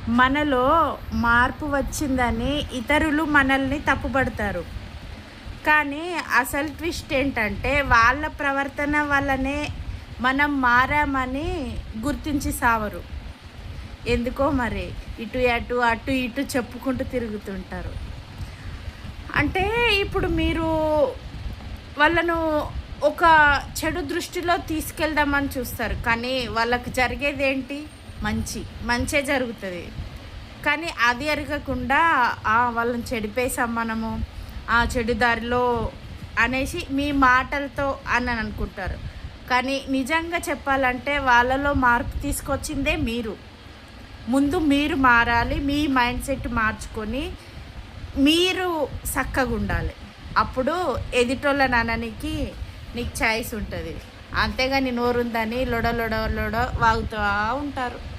మనలో మార్పు వచ్చిందని ఇతరులు మనల్ని తప్పుపడతారు. కానీ అసలు ట్విస్ట్ ఏంటంటే వాళ్ళ ప్రవర్తన వల్లనే మనం మారామని గుర్తించి సావరు. ఎందుకో మరి ఇటు అటు అటు ఇటు చెప్పుకుంటూ తిరుగుతుంటారు. అంటే ఇప్పుడు మీరు వాళ్ళను ఒక చెడు దృష్టిలో తీసుకెళ్దామని చూస్తారు. కానీ వాళ్ళకి జరిగేదేంటి? మంచే జరుగుతుంది. కానీ అది ఎరగకుండా వాళ్ళని చెడిపేసాం మనము, ఆ చెడు దారిలో అనేసి మీ మాటలతో అని అనుకుంటారు. కానీ నిజంగా చెప్పాలంటే వాళ్ళలో మార్పు తీసుకొచ్చిందే మీరు. ముందు మీరు మారాలి. మీ మైండ్ సెట్ మార్చుకొని మీరు చక్కగా ఉండాలి. అప్పుడు ఎదుటోళ్ళని అనడానికి నీకు చాయిస్ ఉంటుంది. అంతేగాని నోరుందని లొడ లొడ లొడ వాగుతూ ఉంటారు.